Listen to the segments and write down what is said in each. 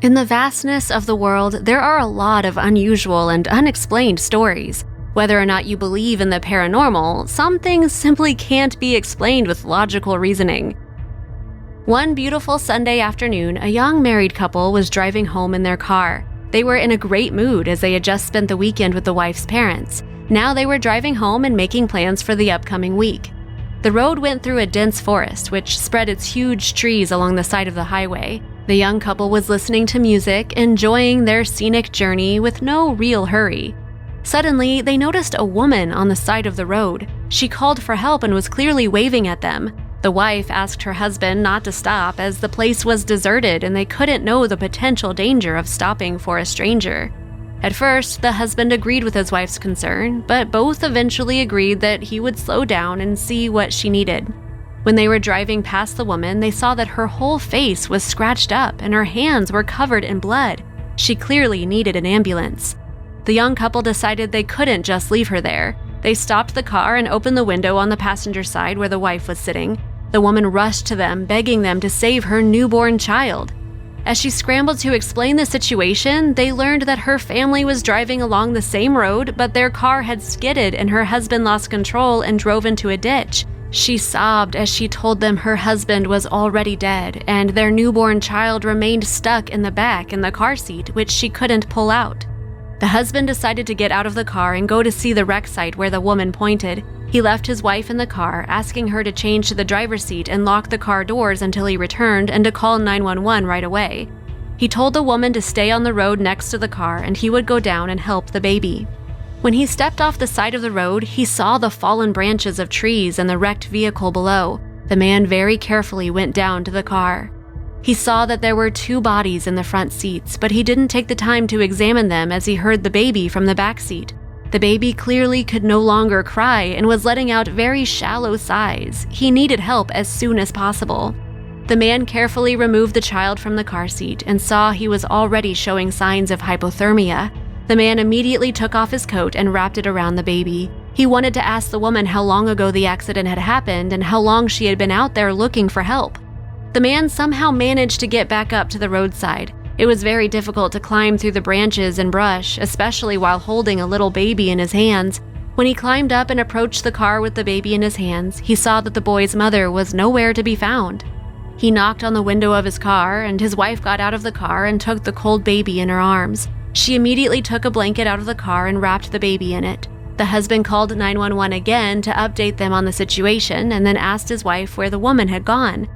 In the vastness of the world, there are a lot of unusual and unexplained stories. Whether or not you believe in the paranormal, some things simply can't be explained with logical reasoning. One beautiful Sunday afternoon, a young married couple was driving home in their car. They were in a great mood as they had just spent the weekend with the wife's parents. Now they were driving home and making plans for the upcoming week. The road went through a dense forest, which spread its huge trees along the side of the highway. The young couple was listening to music, enjoying their scenic journey with no real hurry. Suddenly, they noticed a woman on the side of the road. She called for help and was clearly waving at them. The wife asked her husband not to stop as the place was deserted and they couldn't know the potential danger of stopping for a stranger. At first, the husband agreed with his wife's concern, but both eventually agreed that he would slow down and see what she needed. When they were driving past the woman, they saw that her whole face was scratched up and her hands were covered in blood. She clearly needed an ambulance. The young couple decided they couldn't just leave her there. They stopped the car and opened the window on the passenger side where the wife was sitting. The woman rushed to them, begging them to save her newborn child. As she scrambled to explain the situation, they learned that her family was driving along the same road, but their car had skidded and her husband lost control and drove into a ditch. She sobbed as she told them her husband was already dead and their newborn child remained stuck in the back in the car seat, which she couldn't pull out. The husband decided to get out of the car and go to see the wreck site where the woman pointed. He left his wife in the car, asking her to change to the driver's seat and lock the car doors until he returned and to call 911 right away. He told the woman to stay on the road next to the car and he would go down and help the baby. When he stepped off the side of the road, he saw the fallen branches of trees and the wrecked vehicle below. The man very carefully went down to the car. He saw that there were 2 bodies in the front seats, but he didn't take the time to examine them as he heard the baby from the back seat. The baby clearly could no longer cry and was letting out very shallow sighs. He needed help as soon as possible. The man carefully removed the child from the car seat and saw he was already showing signs of hypothermia. The man immediately took off his coat and wrapped it around the baby. He wanted to ask the woman how long ago the accident had happened and how long she had been out there looking for help. The man somehow managed to get back up to the roadside. It was very difficult to climb through the branches and brush, especially while holding a little baby in his hands. When he climbed up and approached the car with the baby in his hands, he saw that the boy's mother was nowhere to be found. He knocked on the window of his car, and his wife got out of the car and took the cold baby in her arms. She immediately took a blanket out of the car and wrapped the baby in it. The husband called 911 again to update them on the situation and then asked his wife where the woman had gone.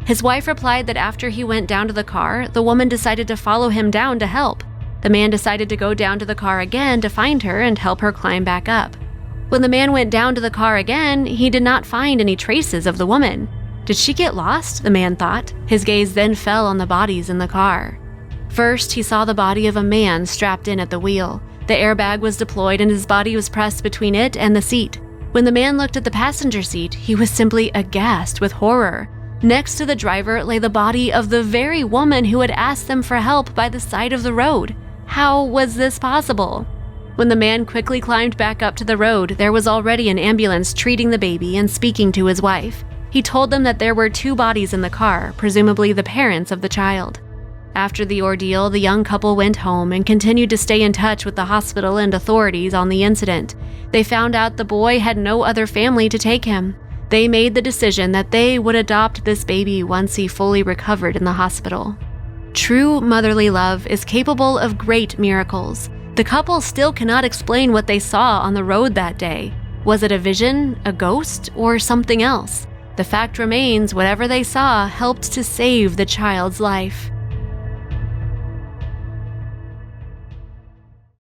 His wife replied that after he went down to the car, the woman decided to follow him down to help. The man decided to go down to the car again to find her and help her climb back up. When the man went down to the car again, he did not find any traces of the woman. Did she get lost? The man thought. His gaze then fell on the bodies in the car. First, he saw the body of a man strapped in at the wheel. The airbag was deployed and his body was pressed between it and the seat. When the man looked at the passenger seat, he was simply aghast with horror. Next to the driver lay the body of the very woman who had asked them for help by the side of the road. How was this possible? When the man quickly climbed back up to the road, there was already an ambulance treating the baby and speaking to his wife. He told them that there were 2 bodies in the car, presumably the parents of the child. After the ordeal, the young couple went home and continued to stay in touch with the hospital and authorities on the incident. They found out the boy had no other family to take him. They made the decision that they would adopt this baby once he fully recovered in the hospital. True motherly love is capable of great miracles. The couple still cannot explain what they saw on the road that day. Was it a vision, a ghost, or something else? The fact remains, whatever they saw helped to save the child's life.